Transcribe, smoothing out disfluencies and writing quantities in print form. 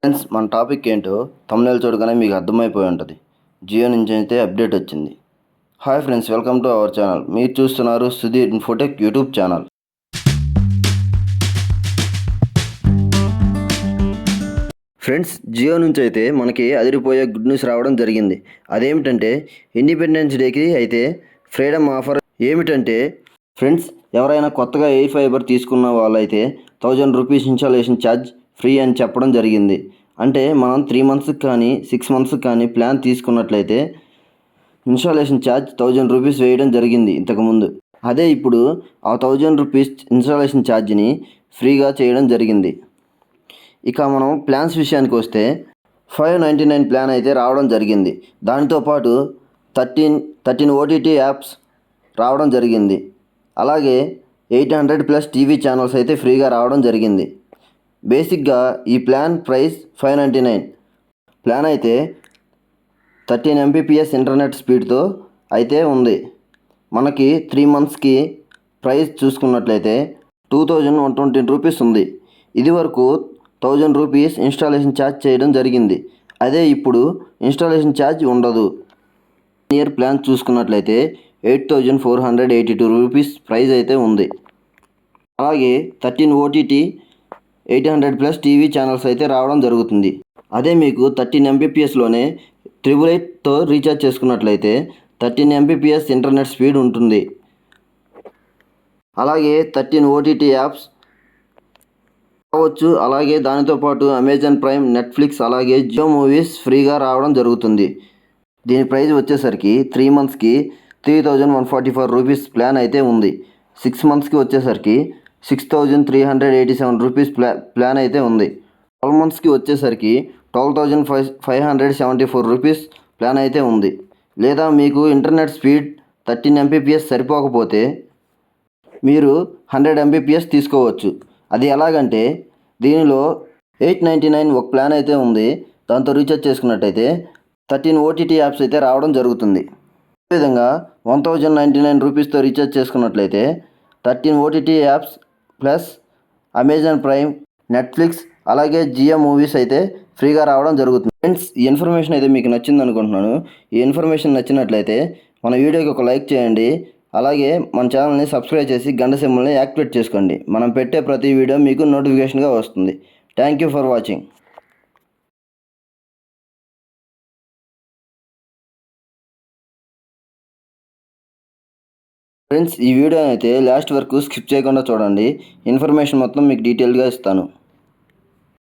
Friends, మన topic ఏంటో thumbnail చూడగానే మీకు అర్థమైపోయి ఉంటుంది. జియో నుంచి అయితే అప్డేట్ వచ్చింది. Hi friends, welcome to our channel. మీరు చూస్తున్నారు Sudheer Infotech YouTube channel. Friends, Jio నుంచి అయితే మనకి అదిరిపోయే గుడ్ న్యూస్ రావడం జరిగింది. అదేమిటంటే ఇండిపెండెన్స్ డేకి అయితే ఫ్రీడమ్ ఆఫర్. ఏమిటంటే ఫ్రెండ్స్, ఎవరైనా కొత్తగా ఎయిర్ ఫైబర్ తీసుకున్న వాళ్ళైతే 1000 రూపీస్ ఇన్స్టాలేషన్ ఛార్జ్ ఫ్రీ అని చెప్పడం జరిగింది. అంటే మనం 3 మంత్స్కి కానీ 6 మంత్స్కి కానీ ప్లాన్ తీసుకున్నట్లయితే ఇన్స్టాలేషన్ ఛార్జ్ 1000 రూపీస్ వేయడం జరిగింది ఇంతకుముందు. అదే ఇప్పుడు ఆ 1000 రూపీస్ ఇన్స్టాలేషన్ ఛార్జ్ని ఫ్రీగా చేయడం జరిగింది. ఇక మనం ప్లాన్స్ విషయానికి వస్తే 599 ప్లాన్ అయితే రావడం జరిగింది. దానితో పాటు 13 ఓటీటీ యాప్స్ రావడం జరిగింది. అలాగే 800+ టీవీ ఛానల్స్ అయితే ఫ్రీగా రావడం జరిగింది. బేసిక్గా ఈ ప్లాన్ ప్రైస్ 599. ప్లాన్ అయితే 13 Mbps ఇంటర్నెట్ స్పీడ్తో అయితే ఉంది. మనకి 3 మంత్స్కి ప్రైస్ చూసుకున్నట్లయితే 2120 రూపీస్ ఉంది. ఇది వరకు 1000 రూపీస్ ఇన్స్టాలేషన్ ఛార్జ్ చేయడం జరిగింది. అదే ఇప్పుడు ఇన్స్టాలేషన్ ఛార్జ్ ఉండదు. ఇయర్ ప్లాన్ చూసుకున్నట్లయితే 8482 రూపీస్ ప్రైస్ అయితే ఉంది. అలాగే 13 ఓటీటీ 800+ టీవీ ఛానల్స్ అయితే రావడం జరుగుతుంది. అదే మీకు 13 Mbpsలోనే 888తో రీఛార్జ్ చేసుకున్నట్లయితే 13 Mbps ఇంటర్నెట్ స్పీడ్ ఉంటుంది. అలాగే 13 ఓటీటీ యాప్స్ రావచ్చు. అలాగే దానితో పాటు అమెజాన్ ప్రైమ్, నెట్ఫ్లిక్స్, అలాగే జియో మూవీస్ ఫ్రీగా రావడం జరుగుతుంది. దీని ప్రైస్ వచ్చేసరికి 3 మంత్స్కి 3144 రూపీస్ ప్లాన్ అయితే ఉంది. 6 మంత్స్కి వచ్చేసరికి 6387 రూపీస్ ప్లాన్ అయితే ఉంది. 12 మంత్స్కి వచ్చేసరికి 12574 రూపీస్ ప్లాన్ అయితే ఉంది. లేదా మీకు ఇంటర్నెట్ స్పీడ్ 13 Mbps సరిపోకపోతే మీరు 100 Mbps తీసుకోవచ్చు. అది ఎలాగంటే దీనిలో 899 ఒక ప్లాన్ అయితే ఉంది. దాంతో రీఛార్జ్ చేసుకున్నట్టయితే 13 ఓటీటీ యాప్స్ అయితే రావడం జరుగుతుంది. అదేవిధంగా 1099 రూపీస్తో రీఛార్జ్ చేసుకున్నట్లయితే 13 OTT apps plus Amazon prime, Netflix, అలాగే జియో మూవీస్ అయితే ఫ్రీగా రావడం జరుగుతుంది. ఫ్రెండ్స్, ఈ ఇన్ఫర్మేషన్ అయితే మీకు నచ్చింది అనుకుంటున్నాను. ఈ ఇన్ఫర్మేషన్ నచ్చినట్లయితే మన వీడియోకి ఒక లైక్ చేయండి. అలాగే మన ఛానల్ని సబ్స్క్రైబ్ చేసి గంట సింబల్ని యాక్టివేట్ చేసుకోండి. మనం పెట్టే ప్రతి వీడియో మీకు నోటిఫికేషన్గా వస్తుంది. Thank you for watching. Friends, ఈ వీడియో అయితే లాస్ట్ వరకు స్కిప్ చేయకుండా చూడండి. ఇన్ఫర్మేషన్ మొత్తం మీకు డీటెయిల్గా ఇస్తాను.